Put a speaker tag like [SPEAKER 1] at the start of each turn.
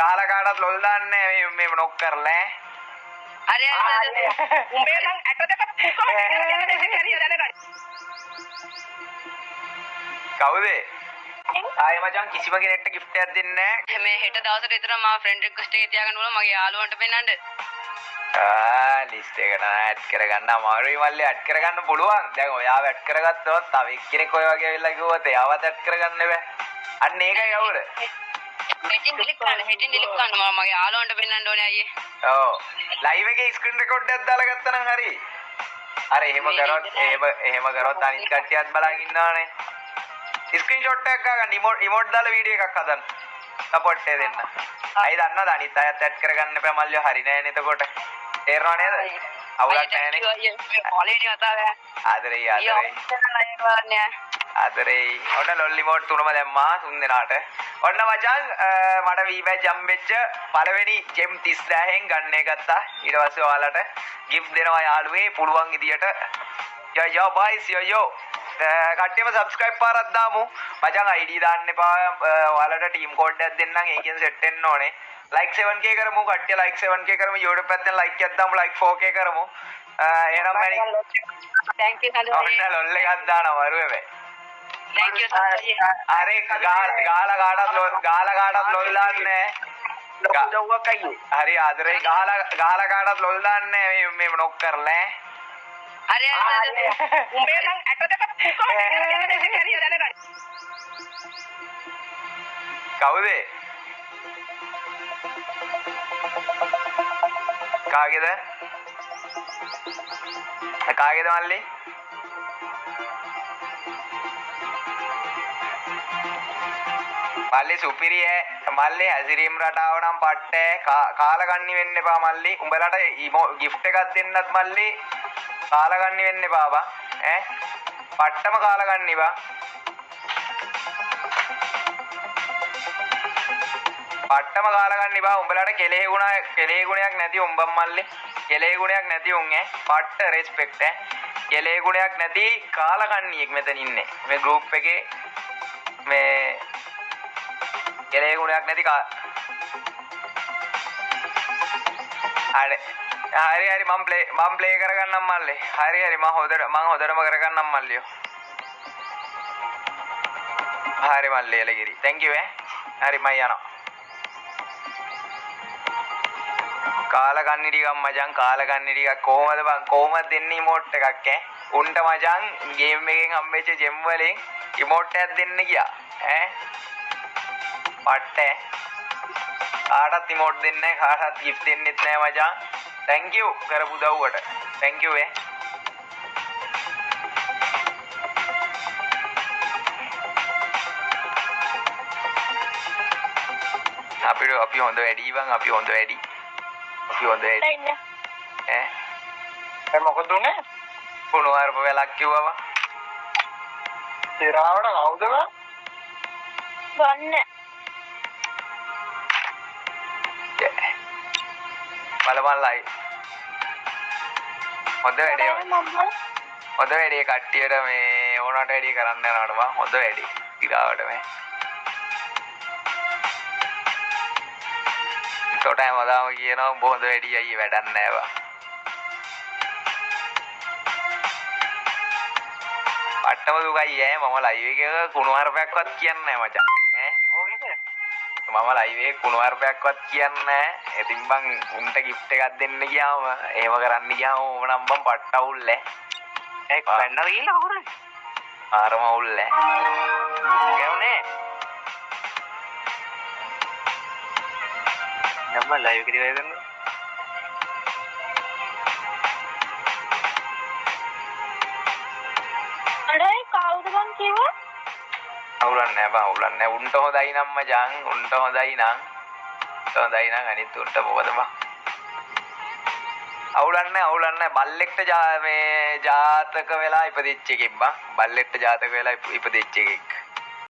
[SPEAKER 1] ගහලා කාටවත් ලොල් දාන්නේ නැහැ මේ නොක් කරලා
[SPEAKER 2] හරි උඹේ නම් ඇට දෙක
[SPEAKER 1] කවුද ආයේ මචං කිසිම කෙනෙක්ට gift එකක් දෙන්නේ නැහැ
[SPEAKER 2] මේ හෙට දවසට විතර මම friend request එක තියාගන්න ඕන මගේ යාළුවන්ට පෙන්නන්න
[SPEAKER 1] ලිස්ට් එකට ඇඩ් කරගන්න අමාරුයි මල්ලි ඇඩ් කරගන්න පුළුවන් දැන් ඔයාව ඇඩ් කරගත්තොත් තව එක්කෙනෙක් ඔය වගේ වෙලා කිව්වොත් එයාවත් ඇඩ් කරගන්න බෑ අන්න ඒකයි අවුල
[SPEAKER 2] හෙටින් ඩිලීට් කරන්න මම මගේ යාළුවන්ට පෙන්නන්න ඕනේ අයියේ
[SPEAKER 1] ඔව් ලයිව් එකේ ස්ක්‍රීන් රෙකෝඩ් එකක් දාලා ගත්තා නම් හරි අර එහෙම කරොත් අනිත් කට්ටියත් බලන් ඉන්නවනේ ස්ක්‍රීන්ෂොට් එකක් ගන්න ඉමෝට් දාලා වීඩියෝ එකක් හදන්න සපෝට් එක දෙන්න අයි දන්නවද අනිත් අයත් ඇඩ් කරගන්න එපා මල්ලියෝ හරි නෑනේ එතකොට තේරෙනව නේද අවුලක් නෑනේ
[SPEAKER 2] පොලේනි කතාව
[SPEAKER 1] ආදරේ ඔන්න ලොල්ලි මෝඩ් තුනම දැම්මා තුන් දෙනාට ඔන්න මචං මට වී බෑජ් ජම් වෙච්ච පළවෙනි ජෙම් 30000න් ගන්න එක ගත්තා ඊට පස්සේ ඔයාලට gift දෙනවා යාළුවේ පුළුවන් විදියට යෝ බයිස් යෝ කට්ටියම subscribe පාරක් දාමු මචං ID දාන්න එපා ඔයාලට team code එකක් දෙන්නම් ඒකෙන් set වෙන්න ඕනේ like 7k කරමු කට්ටිය like 7k කරමු YouTube පැත්තෙන් like එකක් දාමු like 4k කරමු එහෙනම් මැනි
[SPEAKER 2] thank you
[SPEAKER 1] ඔන්න ලොල් එකක් දානවා වරුවේ
[SPEAKER 2] thank you
[SPEAKER 1] අර ගාලා කාටවත් ලොල් දාන්නේ
[SPEAKER 3] උදව්වක් අයියේ
[SPEAKER 1] හරි ආදරේ ගාලා කාටවත් ලොල් දාන්නේ මේ නොක් කරලා
[SPEAKER 2] හරි උඹේ නම් ඇට දෙක
[SPEAKER 1] කවුද කාගේද මල්ලි මල්ලි සුපිරිය මල්ලි හැසිරීම් රටාව නම් පට්ටේ කාලගන්නි වෙන්න එපා මල්ලි උඹලට gift එකක් දෙන්නත් මල්ලි කාලගන්නි වෙන්න එපා බා ඈ පට්ටම කාලගන්නි බා පට්ටම කාලගන්නි බා උඹලට කෙලේ ගුණයක් නැති උඹම් මල්ලි කෙලේ ගුණයක් නැති උන් පට්ට රෙස්පෙක්ට් කෙලේ ගුණයක් නැති කාලගන්නියෙක් මෙතන ඉන්නේ මේ group එකේ මේ කෙලේ ගුණයක් නැති හරි මම ප්ලේ කරගන්නම් මල්ලි හරි මම හොදටම කරගන්නම් මල්ලියෝ හරි මල්ලි එලගිරි thank you හරි මම යනවා කාලගන්නි ටිකක් මචං කාලගන්නි ටිකක් කොහමද දෙන්නේ ඉමෝට් එකක් උන්ට මචං ගේම් එකෙන් හම්බෙච්ච ජෙම් වලින් ඉමෝට් එකක් දෙන්න ගියා පට්ටේ කාටවත් ඉමෝට් දෙන්නේ නැහැ කාටවත් gift දෙන්නෙත් නැහැ මචං thank you කරපු දව්වට thank you අපි හොඳ වැඩි බං අපි හොඳ වැඩි
[SPEAKER 3] මොකද උනේ
[SPEAKER 1] කුණු අරප වෙලක් කිව්වම
[SPEAKER 3] තිරාවට කවුද
[SPEAKER 2] ගන්න
[SPEAKER 1] බලමල්ලයි හොඳ වැඩේ කට්ටියට මේ ඕනට වැඩි කරන්න යනවට බං හොඳ වැඩි ඉරාවට මේ කොට හැමදාම කියනවා උඹ හොඳ වැඩි අයියේ වැඩක් නැහැ බං පට්ටම දුකයි මම ලයිව් එකක කුණු හරපයක්වත් කියන්නේ නැහැ මචං මම ලයිව් එකේ කුණු හරපයක්වත් කියන්නේ නැහැ ඉතින් බං උන්ට gift එකක් දෙන්න ගියාම එහෙම කරන්න ගියාම ඕනම් බං පට්ටවුල් ඒක වෙන්නද කියලා හොරේ ආරමවුල් ගැවුනේ නම ලයිව් එකේ ඉවර කරනවා
[SPEAKER 2] අනේ කවුද බං කිව්වා
[SPEAKER 1] අවුලක් නැහැ උන්ට හොඳයි නම් මචං උන්ට හොඳයි නම් අනිත් උන්ට මොකද බං අවුලක් නැහැ බල්ලෙක්ට මේ ජාතක වෙලා ඉපදිච්ච එකෙක් බං බල්ලෙක්ට ජාතක වෙලා ඉපදිච්ච එකෙක්